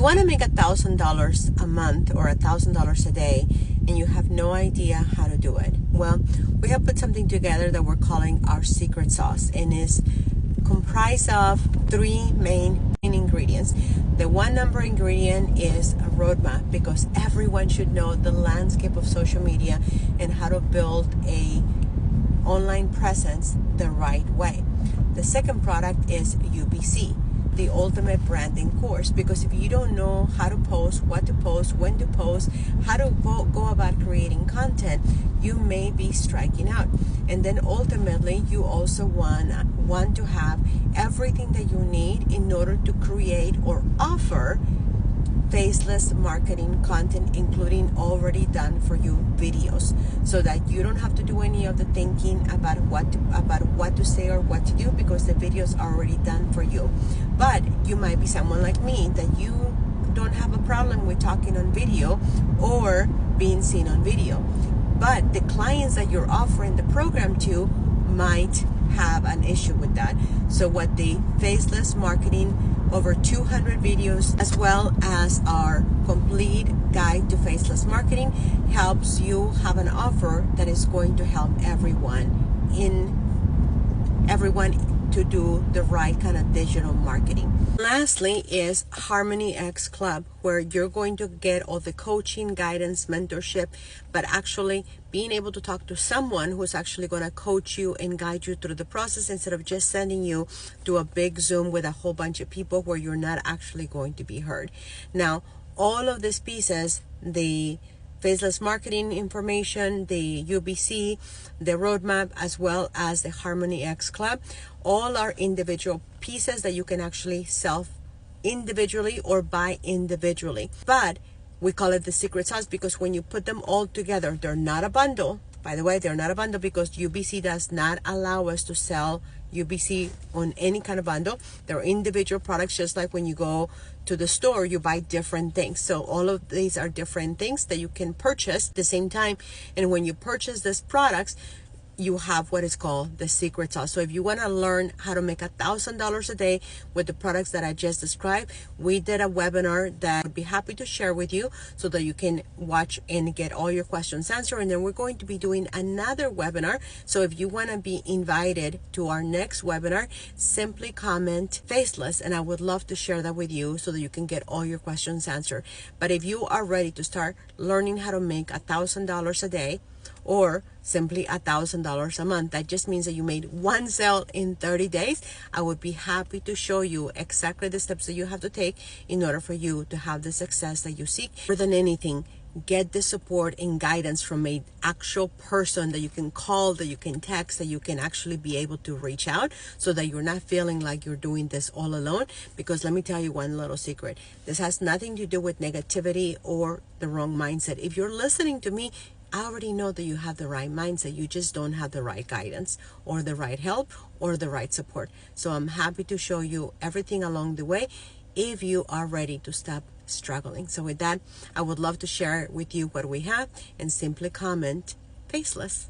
you want to make $1,000 a month or $1,000 a day and you have no idea how to do it, well, we have put something together that we're calling our secret sauce, and is comprised of 3 main ingredients. The one number ingredient is a roadmap, because everyone should know the landscape of social media and how to build a online presence the right way. The second product is UBC, the ultimate branding course, because if you don't know how to post, what to post, when to post, how to go about creating content, you may be striking out. And then ultimately you also want to have everything that you need in order to create or offer faceless marketing content, including already done for you videos, so that you don't have to do any of the thinking about what to say or what to do, because the videos are already done for you. But you might be someone like me that you don't have a problem with talking on video or being seen on video, but the clients that you're offering the program to might have an issue with that. So what the faceless marketing, over 200 videos, as well as our complete guide to faceless marketing, helps you have an offer that is going to help everyone to do the right kind of digital marketing. Lastly is Harmony X Club, where you're going to get all the coaching, guidance, mentorship, but actually being able to talk to someone who's actually going to coach you and guide you through the process, instead of just sending you to a big Zoom with a whole bunch of people where you're not actually going to be heard. Now, all of these pieces, the faceless marketing information, the UBC, the roadmap, as well as the Harmony X Club, all are individual pieces that you can actually sell individually or buy individually. But we call it the secret sauce because when you put them all together, they're not a bundle. By the way, they're not a bundle because UBC does not allow us to sell UBC on any kind of bundle. They're individual products, just like when you go to the store, you buy different things. So all of these are different things that you can purchase at the same time. And when you purchase these products, you have what is called the secret sauce. So if you want to learn how to make $1,000 a day with the products that I just described, we did a webinar that I'd be happy to share with you so that you can watch and get all your questions answered. And then we're going to be doing another webinar. So if you want to be invited to our next webinar, simply comment faceless, and I would love to share that with you so that you can get all your questions answered. But if you are ready to start learning how to make $1,000 a day, or simply $1,000 a month, that just means that you made one sale in 30 days, I would be happy to show you exactly the steps that you have to take in order for you to have the success that you seek. More than anything, get the support and guidance from an actual person that you can call, that you can text, that you can actually be able to reach out, so that you're not feeling like you're doing this all alone. Because let me tell you one little secret. This has nothing to do with negativity or the wrong mindset. If you're listening to me, I already know that you have the right mindset. You just don't have the right guidance or the right help or the right support. So I'm happy to show you everything along the way if you are ready to stop struggling. So with that, I would love to share with you what we have, and simply comment faceless.